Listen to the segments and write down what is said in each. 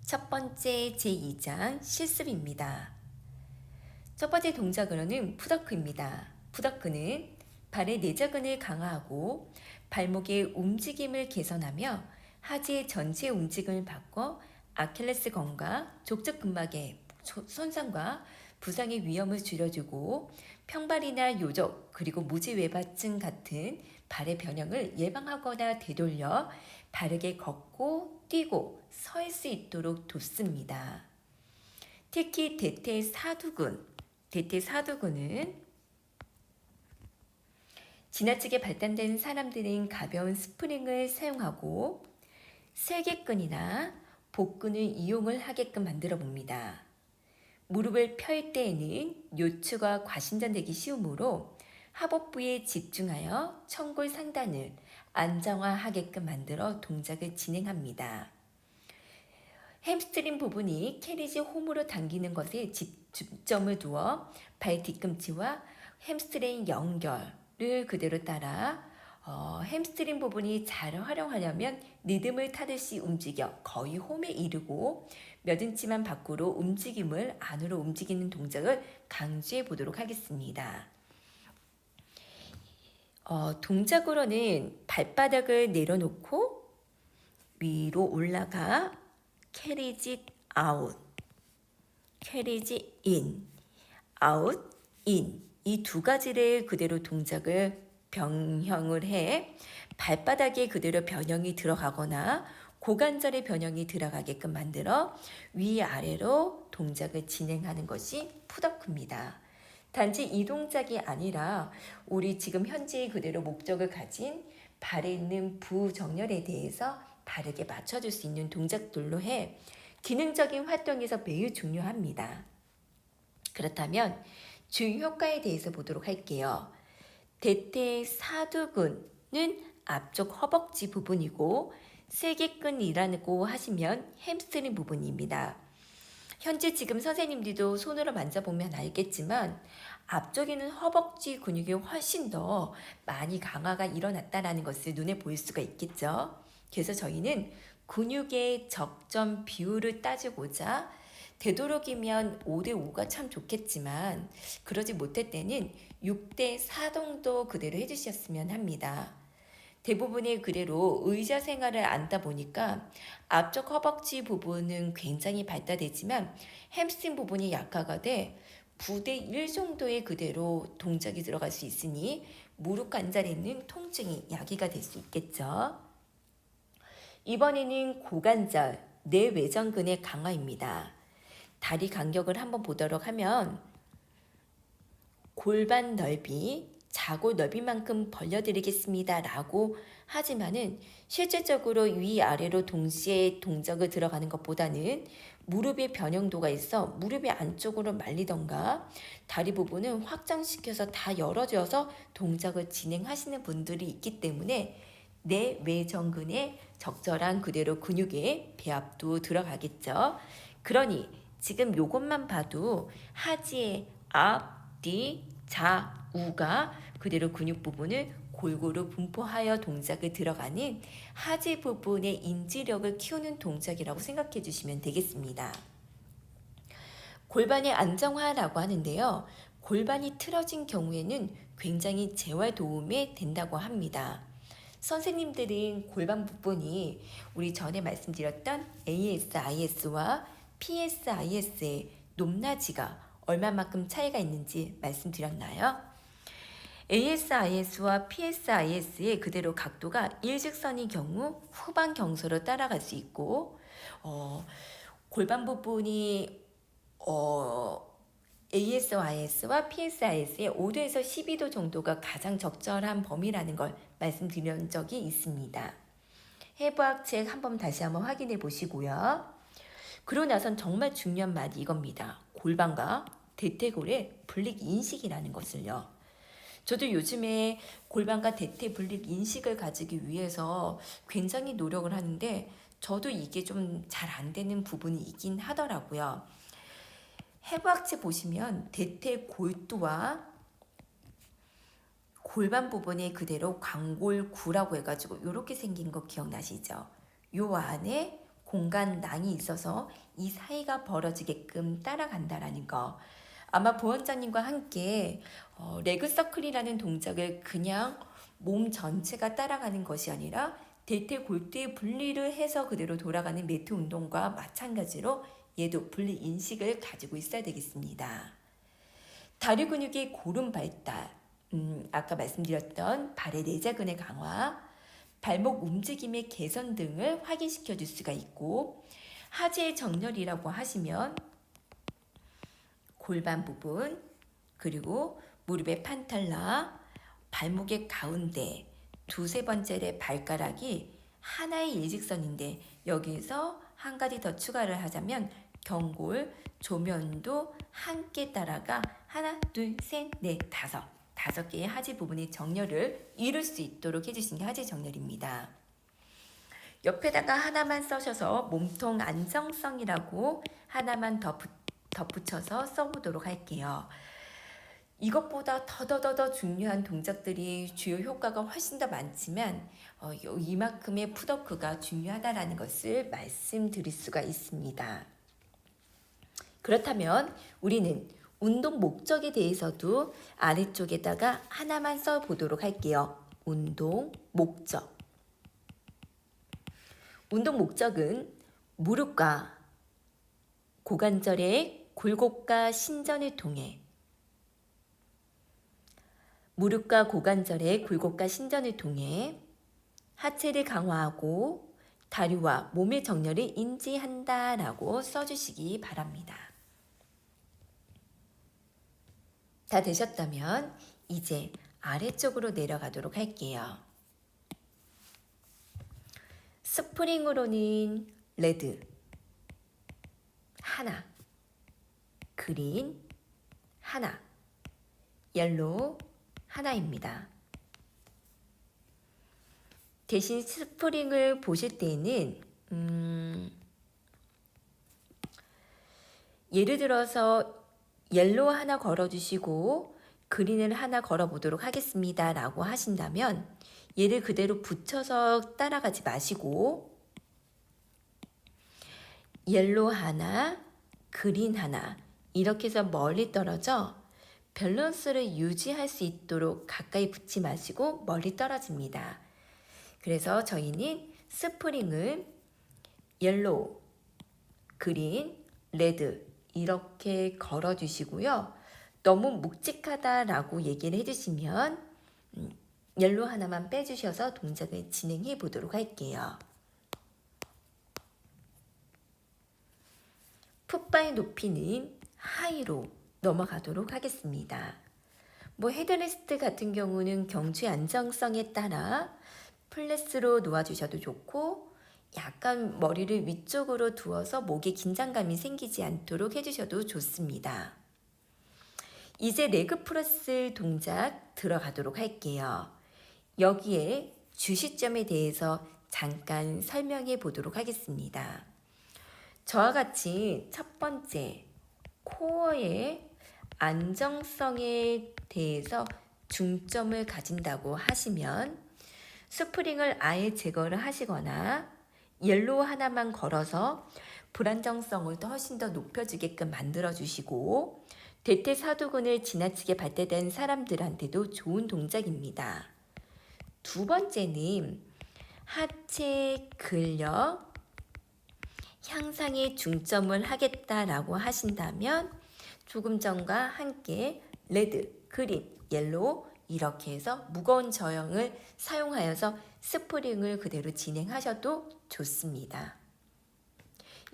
첫 번째 제2장 실습입니다. 첫 번째 동작으로는 푸더크입니다. 푸더크는 발의 내저근을 강화하고 발목의 움직임을 개선하며 하지의 전체 움직임을 바꿔 아킬레스건과 족저근막의 손상과 부상의 위험을 줄여주고 평발이나 요적 그리고 무지외바증 같은 발의 변형을 예방하거나 되돌려 바르게 걷고 뛰고 설 수 있도록 돕습니다. 특히 대퇴사두근은 지나치게 발달된 사람들은 가벼운 스프링을 사용하고 슬개근이나 복근을 이용을 하게끔 만들어 봅니다. 무릎을 펼 때에는 요추가 과신전되기 쉬우므로 하복부에 집중하여 청골 상단을 안정화하게끔 만들어 동작을 진행합니다. 햄스트링 부분이 캐리지 홈으로 당기는 것에 집점을 두어 발 뒤꿈치와 햄스트링 연결을 그대로 따라 햄스트링 부분이 잘 활용하려면 리듬을 타듯이 움직여 거의 홈에 이르고 몇 인치만 밖으로 움직임을 안으로 움직이는 동작을 강조해 보도록 하겠습니다. 동작으로는 발바닥을 내려놓고 위로 올라가 캐리지 아웃, 캐리지 인, 아웃, 인 이 두 가지를 그대로 동작을 변형을 해 발바닥에 그대로 변형이 들어가거나 고관절의 변형이 들어가게끔 만들어 위아래로 동작을 진행하는 것이 푸더크입니다. 단지 이 동작이 아니라 우리 지금 현재 그대로 목적을 가진 발에 있는 부정렬에 대해서 바르게 맞춰줄 수 있는 동작들로 해 기능적인 활동에서 매우 중요합니다. 그렇다면 주요 효과에 대해서 보도록 할게요. 대퇴사두근은 앞쪽 허벅지 부분이고 슬개근이라고 하시면 햄스트링 부분입니다. 현재 지금 선생님들도 손으로 만져보면 알겠지만 앞쪽에는 허벅지 근육이 훨씬 더 많이 강화가 일어났다는 것을 눈에 보일 수가 있겠죠. 그래서 저희는 근육의 적정 비율을 따지고자 되도록이면 5대5가 참 좋겠지만 그러지 못할 때는 6대4 정도 그대로 해주셨으면 합니다. 대부분의 그대로 의자 생활을 앉다 보니까 앞쪽 허벅지 부분은 굉장히 발달되지만 햄스트링 부분이 약화가 돼 9대 1 정도의 그대로 동작이 들어갈 수 있으니 무릎 관절에 있는 통증이 야기가 될 수 있겠죠. 이번에는 고관절, 내외전근의 강화입니다. 다리 간격을 한번 보도록 하면 골반 넓이, 자골 넓이만큼 벌려드리겠습니다 라고 하지만은 실질적으로 위아래로 동시에 동작을 들어가는 것보다는 무릎의 변형도가 있어 무릎의 안쪽으로 말리던가 다리 부분은 확장시켜서 다 열어줘서 동작을 진행하시는 분들이 있기 때문에 내외전근에 적절한 그대로 근육의 배합도 들어가겠죠. 그러니 지금 요것만 봐도 하지의 앞, 뒤, 좌우가 그대로 근육 부분을 골고루 분포하여 동작을 들어가는 하지 부분의 인지력을 키우는 동작이라고 생각해 주시면 되겠습니다. 골반의 안정화라고 하는데요. 골반이 틀어진 경우에는 굉장히 재활 도움이 된다고 합니다. 선생님들은 골반 부분이 우리 전에 말씀드렸던 ASIS와 PSIS의 높낮이가 얼마만큼 차이가 있는지 말씀드렸나요? ASIS와 PSIS의 그대로 각도가 일직선의 경우 후방 경사로 따라갈 수 있고 골반 부분이 ASIS와 PSIS의 5도에서 12도 정도가 가장 적절한 범위라는 걸 말씀드린 적이 있습니다. 해부학책 다시 한번 확인해 보시고요. 그러고 나선 정말 중요한 말이 이겁니다. 골반과 대퇴골의 분리 인식이라는 것을요. 저도 요즘에 골반과 대퇴 분리 인식을 가지기 위해서 굉장히 노력을 하는데 저도 이게 좀 잘 안 되는 부분이 있긴 하더라고요. 해부학책 보시면 대퇴골두와 골반 부분에 그대로 광골구라고 해가지고 이렇게 생긴 거 기억나시죠? 요 안에 공간낭이 있어서 이 사이가 벌어지게끔 따라간다라는 거. 아마 보원장님과 함께 레그 서클이라는 동작을 그냥 몸 전체가 따라가는 것이 아니라 대퇴 골대의 분리를 해서 그대로 돌아가는 매트 운동과 마찬가지로 얘도 분리 인식을 가지고 있어야 되겠습니다. 다리 근육의 고름 발달, 아까 말씀드렸던 발의 내자근의 강화, 발목 움직임의 개선 등을 확인시켜 줄 수가 있고, 하지의 정렬이라고 하시면 골반 부분, 그리고 무릎의 판탈라, 발목의 가운데 두세 번째의 발가락이 하나의 일직선인데, 여기서 한 가지 더 추가를 하자면 경골, 조면도 함께 따라가 하나, 둘, 셋, 넷, 다섯 개의 하지 부분의 정렬을 이룰 수 있도록 해주신 게 하지 정렬입니다. 옆에다가 하나만 써셔서 몸통 안정성이라고 하나만 덧붙여서 써보도록 할게요. 이것보다 더더더 중요한 동작들이 주요 효과가 훨씬 더 많지만 이만큼의 풋워크가 중요하다라는 것을 말씀드릴 수가 있습니다. 그렇다면 우리는 운동 목적에 대해서도 아래쪽에다가 하나만 써보도록 할게요. 운동 목적. 운동 목적은 무릎과 고관절의 굴곡과 신전을 통해 무릎과 고관절의 굴곡과 신전을 통해 하체를 강화하고 다리와 몸의 정렬을 인지한다라고 써주시기 바랍니다. 다 되셨다면 이제 아래쪽으로 내려가도록 할게요. 스프링으로는 레드 하나, 그린 하나, 옐로우 하나입니다. 대신 스프링을 보실 때는 예를 들어서 옐로우 하나 걸어주시고 그린을 하나 걸어보도록 하겠습니다 라고 하신다면 얘를 그대로 붙여서 따라가지 마시고 옐로우 하나, 그린 하나 이렇게 해서 멀리 떨어져 밸런스를 유지할 수 있도록 가까이 붙지 마시고 멀리 떨어집니다. 그래서 저희는 스프링을 옐로우, 그린, 레드 이렇게 걸어주시고요. 너무 묵직하다라고 얘기를 해주시면 옐로우 하나만 빼주셔서 동작을 진행해 보도록 할게요. 풋바의 높이는 하이로 넘어가도록 하겠습니다. 헤드레스트 같은 경우는 경추의 안정성에 따라 플랫으로 놓아주셔도 좋고 약간 머리를 위쪽으로 두어서 목에 긴장감이 생기지 않도록 해주셔도 좋습니다. 이제 레그 프레스 동작 들어가도록 할게요. 여기에 주시점에 대해서 잠깐 설명해 보도록 하겠습니다. 저와 같이 첫 번째 코어의 안정성에 대해서 중점을 가진다고 하시면 스프링을 아예 제거를 하시거나 옐로우 하나만 걸어서 불안정성을 훨씬 더 높여주게끔 만들어주시고 대퇴사두근을 지나치게 발달된 사람들한테도 좋은 동작입니다. 두 번째는 하체 근력 향상에 중점을 하겠다라고 하신다면 조금 전과 함께 레드, 그린, 옐로우 이렇게 해서 무거운 저형을 사용하여서 스프링을 그대로 진행하셔도 좋습니다.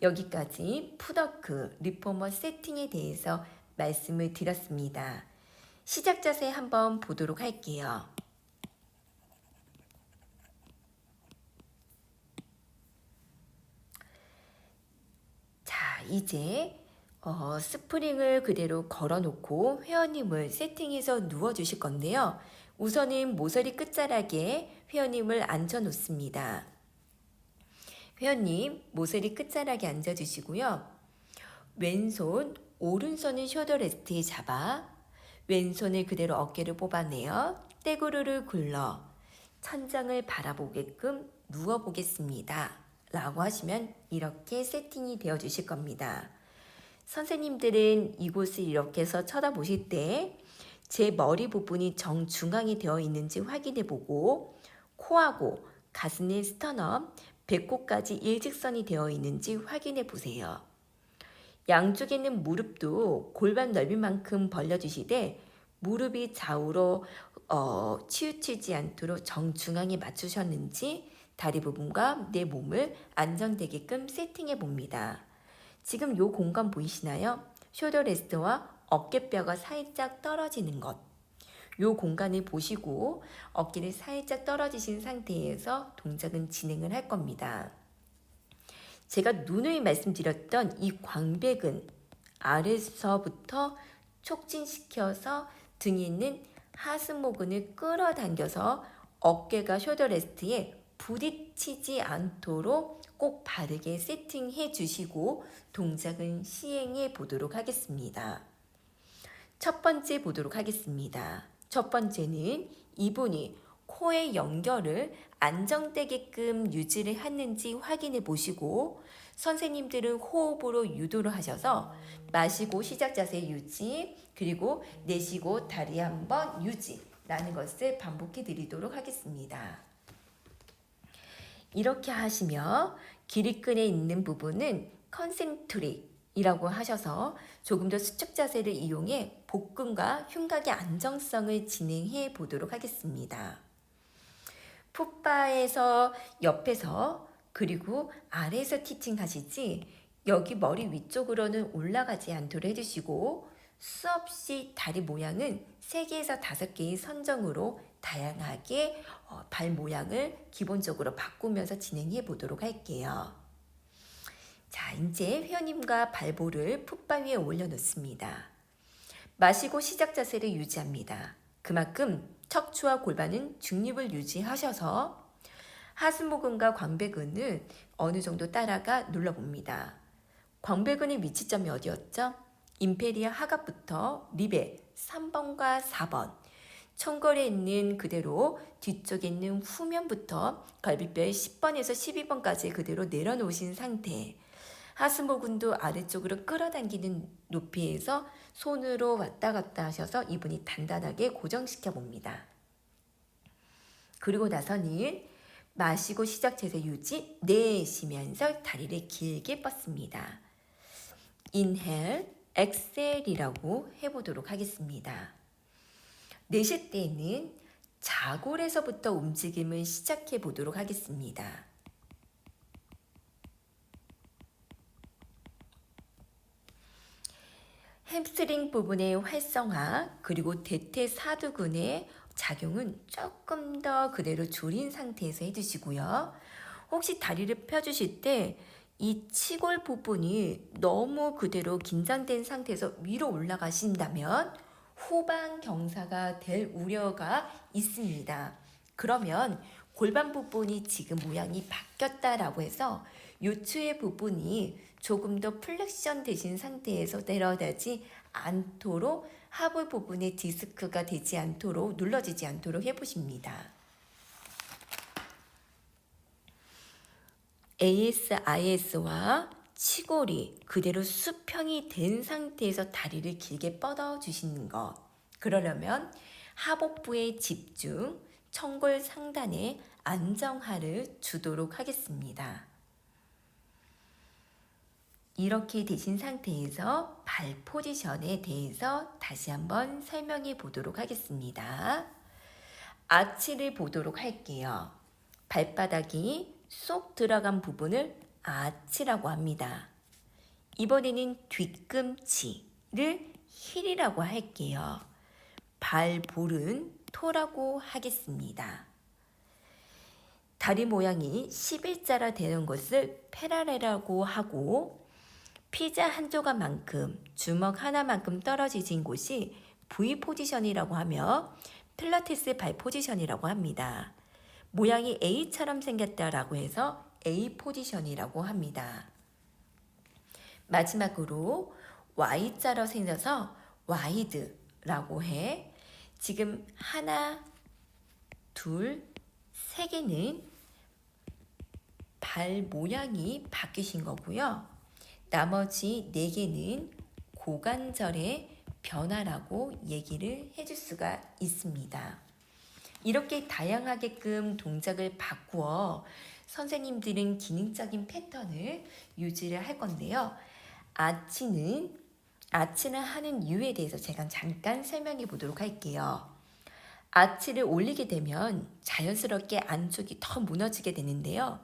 여기까지 풋워크 리포머 세팅에 대해서 말씀을 드렸습니다. 시작 자세 한번 보도록 할게요. 자, 이제 스프링을 그대로 걸어놓고 회원님을 세팅해서 누워주실 건데요. 우선은 모서리 끝자락에 회원님을 앉혀놓습니다. 회원님 모서리 끝자락에 앉아주시고요. 왼손, 오른손은 숄더 레스트에 잡아 왼손을 그대로 어깨를 뽑아내어 떼구르를 굴러 천장을 바라보게끔 누워보겠습니다. 라고 하시면 이렇게 세팅이 되어 주실 겁니다. 선생님들은 이곳을 이렇게 해서 쳐다보실 때 제 머리 부분이 정중앙에 되어 있는지 확인해 보고 코하고 가슴의 스터넘, 배꼽까지 일직선이 되어 있는지 확인해 보세요. 양쪽에 있는 무릎도 골반 넓이만큼 벌려주시되 무릎이 좌우로 치우치지 않도록 정중앙에 맞추셨는지 다리 부분과 내 몸을 안정되게끔 세팅해 봅니다. 지금 요 공간 보이시나요? 숄더 레스트와 어깨뼈가 살짝 떨어지는 것. 요 공간을 보시고 어깨를 살짝 떨어지신 상태에서 동작은 진행을 할 겁니다. 제가 누누이 말씀드렸던 이 광배근 아래서부터 촉진시켜서 등에 있는 하승모근을 끌어당겨서 어깨가 숄더 레스트에 부딪히지 않도록 꼭 바르게 세팅해 주시고 동작은 시행해 보도록 하겠습니다. 첫 번째 보도록 하겠습니다. 첫 번째는 이분이 코의 연결을 안정되게끔 유지를 했는지 확인해 보시고 선생님들은 호흡으로 유도를 하셔서 마시고 시작 자세 유지 그리고 내쉬고 다리 한번 유지라는 것을 반복해 드리도록 하겠습니다. 이렇게 하시며 기립근에 있는 부분은 컨센트릭이라고 하셔서 조금 더 수축 자세를 이용해 복근과 흉곽의 안정성을 진행해 보도록 하겠습니다. 풋바에서 옆에서 그리고 아래에서 티칭 하시지 여기 머리 위쪽으로는 올라가지 않도록 해주시고 수없이 다리 모양은 3개에서 5개의 선정으로 다양하게 발 모양을 기본적으로 바꾸면서 진행해 보도록 할게요. 자, 이제 회원님과 발볼을 풋바 위에 올려놓습니다. 마시고 시작 자세를 유지합니다. 그만큼 척추와 골반은 중립을 유지하셔서 하승모근과 광배근을 어느 정도 따라가 눌러봅니다. 광배근의 위치점이 어디였죠? 임페리아 하갑부터 립의 3번과 4번, 청골에 있는 그대로 뒤쪽에 있는 후면부터 갈비뼈의 10번에서 12번까지 그대로 내려놓으신 상태. 하승모근도 아래쪽으로 끌어당기는 높이에서 손으로 왔다 갔다 하셔서 이분이 단단하게 고정시켜 봅니다. 그리고 나서는 마시고 시작 자세 유지, 내쉬면서 다리를 길게 뻗습니다. 인헬, 엑셀이라고 해보도록 하겠습니다. 내쉴 때는 자골에서부터 움직임을 시작해 보도록 하겠습니다. 햄스트링 부분의 활성화 그리고 대퇴사두근의 작용은 조금 더 그대로 줄인 상태에서 해주시고요. 혹시 다리를 펴주실 때 이 치골 부분이 너무 그대로 긴장된 상태에서 위로 올라가신다면 후방 경사가 될 우려가 있습니다. 그러면 골반 부분이 지금 모양이 바뀌었다라고 해서 요추의 부분이 조금 더 플렉션 되신 상태에서 내려가지 않도록 하부 부분에 디스크가 되지 않도록 눌러지지 않도록 해보십니다. ASIS와 치골이 그대로 수평이 된 상태에서 다리를 길게 뻗어 주시는 것. 그러려면 하복부의 집중, 청골 상단의 안정화를 주도록 하겠습니다. 이렇게 되신 상태에서 발 포지션에 대해서 다시 한번 설명해 보도록 하겠습니다. 아치를 보도록 할게요. 발바닥이 쏙 들어간 부분을 아치라고 합니다. 이번에는 뒤꿈치를 힐이라고 할게요. 발볼은 토라고 하겠습니다. 다리 모양이 11자라 되는 것을 페라레라고 하고 피자 한 조각만큼 주먹 하나만큼 떨어진 곳이 V 포지션이라고 하며 필라테스 발 포지션이라고 합니다. 모양이 A처럼 생겼다라고 해서 A 포지션이라고 합니다. 마지막으로 Y자로 생겨서 와이드라고 해. 지금 하나, 둘, 세 개는 발 모양이 바뀌신 거고요. 나머지 4개는 고관절의 변화라고 얘기를 해줄 수가 있습니다. 이렇게 다양하게끔 동작을 바꾸어 선생님들은 기능적인 패턴을 유지를 할 건데요. 아치는 하는 이유에 대해서 제가 잠깐 설명해 보도록 할게요. 아치를 올리게 되면 자연스럽게 안쪽이 더 무너지게 되는데요.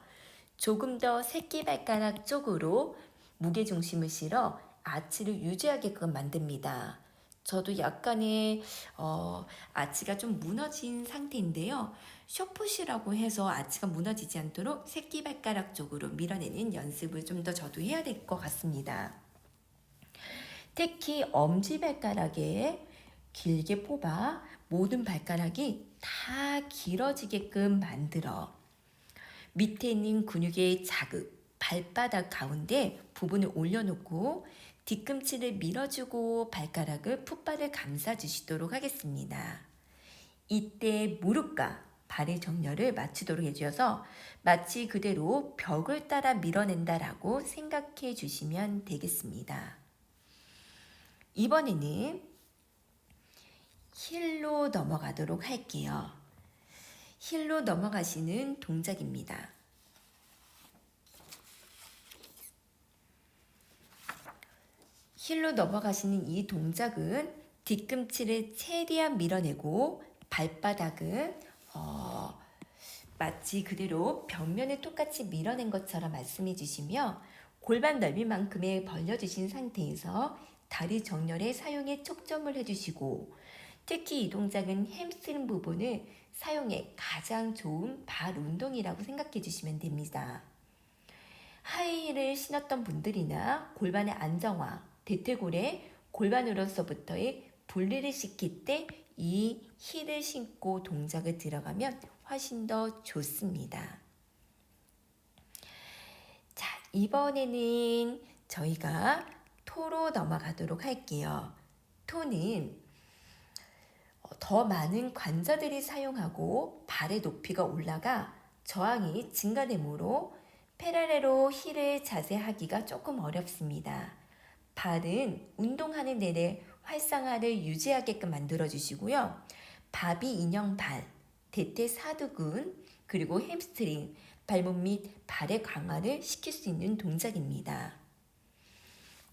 조금 더 새끼발가락 쪽으로 무게중심을 실어 아치를 유지하게끔 만듭니다. 저도 약간의 아치가 좀 무너진 상태인데요. 숏풋이라고 해서 아치가 무너지지 않도록 새끼발가락 쪽으로 밀어내는 연습을 좀 더 저도 해야 될 것 같습니다. 특히 엄지발가락에 길게 뽑아 모든 발가락이 다 길어지게끔 만들어 밑에 있는 근육의 자극, 발바닥 가운데 부분을 올려놓고 뒤꿈치를 밀어주고 발가락을 풋발을 감싸주시도록 하겠습니다. 이때 무릎과 발의 정렬을 맞추도록 해주셔서 마치 그대로 벽을 따라 밀어낸다라고 생각해 주시면 되겠습니다. 이번에는 힐로 넘어가도록 할게요. 힐로 넘어가시는 동작입니다. 힐로 넘어가시는 이 동작은 뒤꿈치를 최대한 밀어내고 발바닥은 마치 그대로 벽면을 똑같이 밀어낸 것처럼 말씀해 주시며 골반 넓이만큼의 벌려주신 상태에서 다리 정렬에 사용에 초점을 해주시고 특히 이 동작은 햄스트링 부분을 사용해 가장 좋은 발 운동이라고 생각해 주시면 됩니다. 하이힐을 신었던 분들이나 골반의 안정화, 대퇴골의 골반으로서부터의 분리를 시킬 때 이 힐을 신고 동작을 들어가면 훨씬 더 좋습니다. 자, 이번에는 저희가 토로 넘어가도록 할게요. 토는 더 많은 관자들이 사용하고 발의 높이가 올라가 저항이 증가되므로 페라레로 힐을 자세하기가 조금 어렵습니다. 발은 운동하는 내내 활성화를 유지하게끔 만들어주시고요. 바비 인형 발, 대퇴 사두근, 그리고 햄스트링, 발목 및 발의 강화를 시킬 수 있는 동작입니다.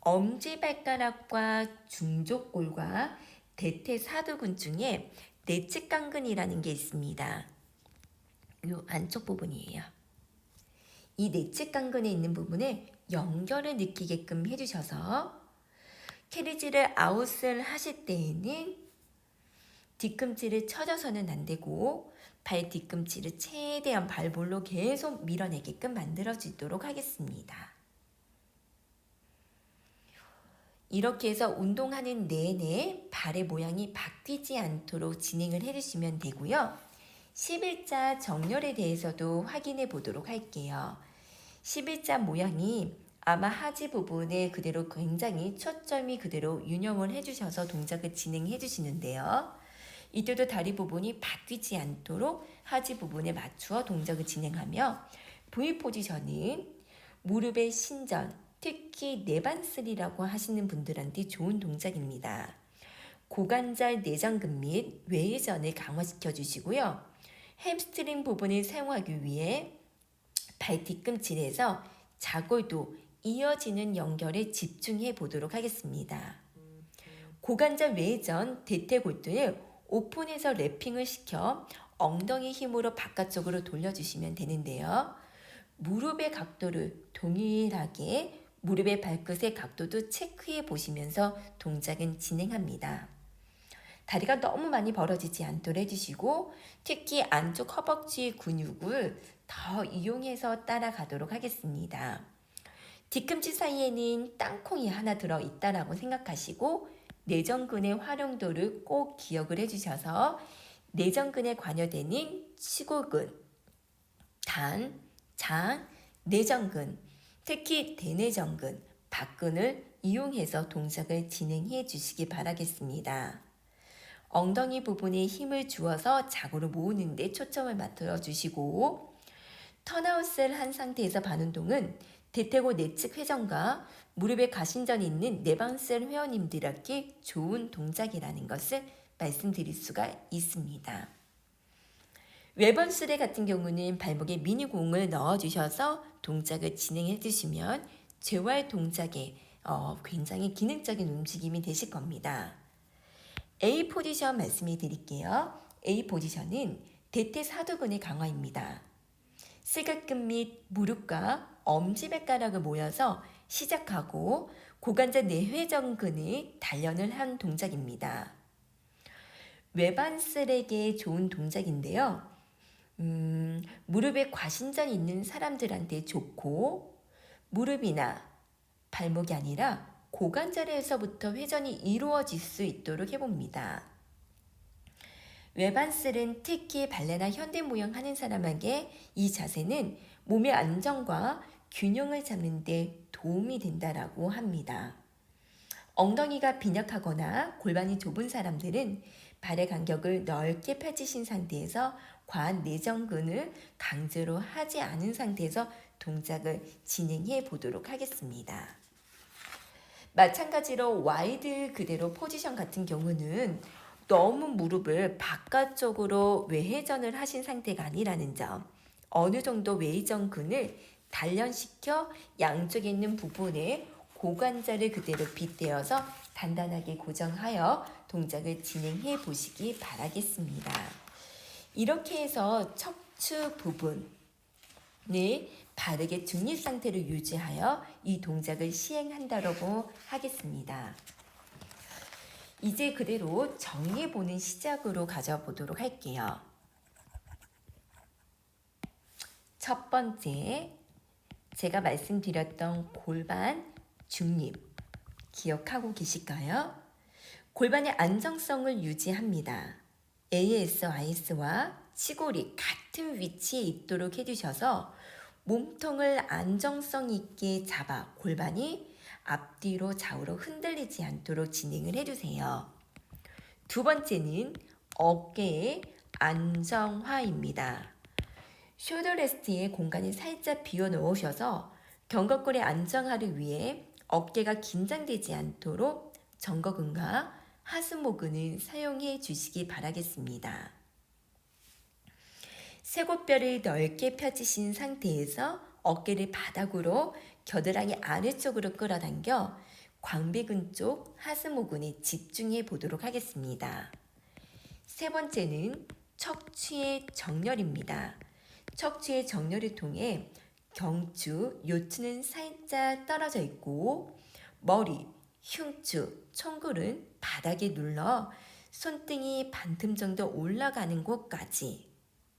엄지발가락과 중족골과 대퇴 사두근 중에 내측강근이라는 게 있습니다. 이 안쪽 부분이에요. 이 내측강근에 있는 부분에 연결을 느끼게끔 해주셔서 캐리지를 아웃을 하실 때에는 뒤꿈치를 쳐져서는 안 되고 발 뒤꿈치를 최대한 발볼로 계속 밀어내게끔 만들어지도록 하겠습니다. 이렇게 해서 운동하는 내내 발의 모양이 바뀌지 않도록 진행을 해주시면 되고요. 11자 정렬에 대해서도 확인해 보도록 할게요. 11자 모양이 아마 하지 부분에 그대로 굉장히 초점이 그대로 유념을 해주셔서 동작을 진행해 주시는데요. 이때도 다리 부분이 바뀌지 않도록 하지 부분에 맞추어 동작을 진행하며 V 포지션은 무릎의 신전, 특히 내반슬이라고 하시는 분들한테 좋은 동작입니다. 고관절 내전근 및 외회전을 강화시켜 주시고요. 햄스트링 부분을 사용하기 위해 발 뒤꿈치에서 좌골도 이어지는 연결에 집중해 보도록 하겠습니다. 고관절 외전 대퇴골두를 오픈해서 랩핑을 시켜 엉덩이 힘으로 바깥쪽으로 돌려주시면 되는데요. 무릎의 각도를 동일하게 무릎의 발끝의 각도도 체크해 보시면서 동작은 진행합니다. 다리가 너무 많이 벌어지지 않도록 해주시고 특히 안쪽 허벅지 근육을 더 이용해서 따라가도록 하겠습니다. 뒤꿈치 사이에는 땅콩이 하나 들어있다라고 생각하시고 내전근의 활용도를 꼭 기억을 해주셔서 내전근에 관여되는 치골근, 단, 장, 내전근, 특히 대내전근, 박근을 이용해서 동작을 진행해 주시기 바라겠습니다. 엉덩이 부분에 힘을 주어서 좌골을 모으는 데 초점을 맞춰 주시고 턴아웃을 한 상태에서 반운동은 대퇴고 내측 회전과 무릎에 가신전이 있는 내방셀 회원님들에게 좋은 동작이라는 것을 말씀드릴 수가 있습니다. 외번스레 같은 경우는 발목에 미니공을 넣어주셔서 동작을 진행해 주시면 재활 동작에 굉장히 기능적인 움직임이 되실 겁니다. A 포지션 말씀해 드릴게요. A 포지션은 대퇴사두근의 강화입니다. 스각근 및 무릎과 엄지발가락을 모여서 시작하고 고관절 내회전근의 단련을 한 동작입니다. 외반슬에게 좋은 동작인데요. 무릎에 과신전이 있는 사람들한테 좋고 무릎이나 발목이 아니라 고관절에서부터 회전이 이루어질 수 있도록 해봅니다. 외반슬은 특히 발레나 현대무용 하는 사람에게 이 자세는 몸의 안정과 균형을 잡는 데 도움이 된다라고 합니다. 엉덩이가 빈약하거나 골반이 좁은 사람들은 발의 간격을 넓게 펼치신 상태에서 과한 내전근을 강제로 하지 않은 상태에서 동작을 진행해 보도록 하겠습니다. 마찬가지로 와이드 그대로 포지션 같은 경우는 너무 무릎을 바깥쪽으로 외회전을 하신 상태가 아니라는 점, 어느 정도 외전근을 단련시켜 양쪽에 있는 부분에 고관절을 그대로 빗대어서 단단하게 고정하여 동작을 진행해 보시기 바라겠습니다. 이렇게 해서 척추 부분을 바르게 중립 상태를 유지하여 이 동작을 시행한다고 하겠습니다. 이제 그대로 정리해보는 시작으로 가져보도록 할게요. 첫 번째, 제가 말씀드렸던 골반 중립 기억하고 계실까요? 골반의 안정성을 유지합니다. AS, IS와 치골이 같은 위치에 있도록 해주셔서 몸통을 안정성 있게 잡아 골반이 앞뒤로 좌우로 흔들리지 않도록 진행을 해주세요. 두 번째는 어깨의 안정화입니다. 숄더 레스트에 공간을 살짝 비워 놓으셔서 견갑골의 안정화를 위해 어깨가 긴장되지 않도록 정거근과 하수모근을 사용해 주시기 바라겠습니다. 쇄골뼈를 넓게 펴지신 상태에서 어깨를 바닥으로 겨드랑이 아래쪽으로 끌어당겨 광배근 쪽 하수모근에 집중해 보도록 하겠습니다. 세 번째는 척추의 정렬입니다. 척추의 정렬을 통해 경추, 요추는 살짝 떨어져 있고 머리, 흉추, 총골은 바닥에 눌러 손등이 반틈 정도 올라가는 곳까지,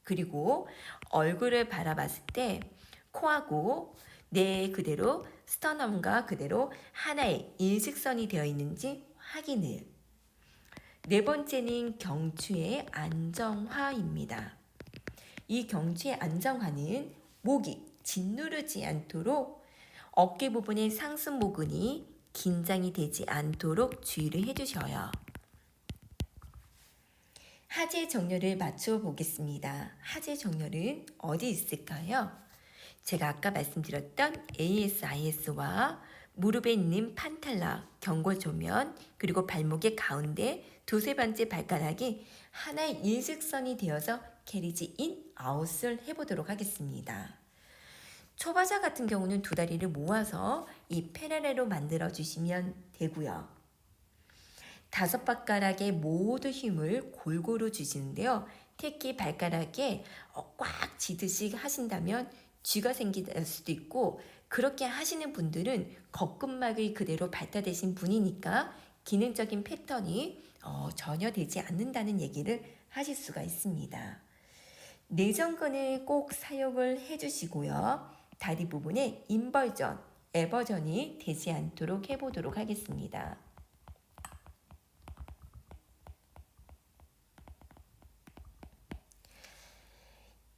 그리고 얼굴을 바라봤을 때 코하고 뇌 그대로 스터넘과 그대로 하나의 일직선이 되어 있는지 확인을. 네 번째는 경추의 안정화입니다. 이 경추의 안정화는 목이 짓누르지 않도록 어깨 부분의 상승모근이 긴장이 되지 않도록 주의를 해주셔요. 하체 정렬을 맞춰 보겠습니다. 하체 정렬은 어디 있을까요? 제가 아까 말씀드렸던 ASIS와 무릎에 있는 판탈라, 경골조면, 그리고 발목의 가운데 두세 번째 발가락이 하나의 일직선이 되어서 캐리지 인, 아웃을 해보도록 하겠습니다. 초보자 같은 경우는 두 다리를 모아서 이 페라레로 만들어 주시면 되고요. 다섯 발가락에 모두 힘을 골고루 주시는데요. 특히 발가락에 꽉 쥐듯이 하신다면 쥐가 생길 수도 있고, 그렇게 하시는 분들은 겉근막이 그대로 발달되신 분이니까 기능적인 패턴이 전혀 되지 않는다는 얘기를 하실 수가 있습니다. 내전근을 꼭 사용을 해주시고요. 다리 부분에 인버전, 에버전이 되지 않도록 해보도록 하겠습니다.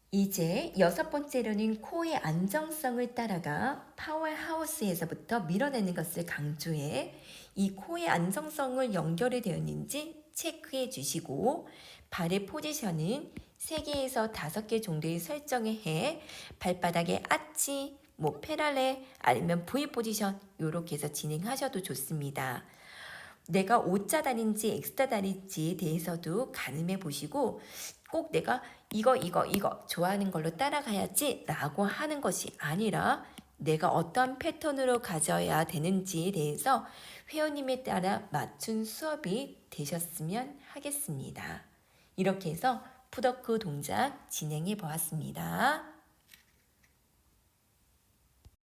이제 여섯 번째로는 코의 안정성을 따라가 파워하우스에서부터 밀어내는 것을 강조해 이 코의 안정성을 연결이 되었는지 체크해 주시고 발의 포지션은 3개에서 5개 정도의 설정을 해 발바닥에 아치, 페랄레 아니면 V 포지션 이렇게 해서 진행하셔도 좋습니다. 내가 O자 다리인지 X자 다리인지에 대해서도 가늠해 보시고 꼭 내가 이거 좋아하는 걸로 따라가야지 라고 하는 것이 아니라 내가 어떠한 패턴으로 가져야 되는지에 대해서 회원님에 따라 맞춘 수업이 되셨으면 하겠습니다. 이렇게 해서 푸더크 동작 진행해 보았습니다.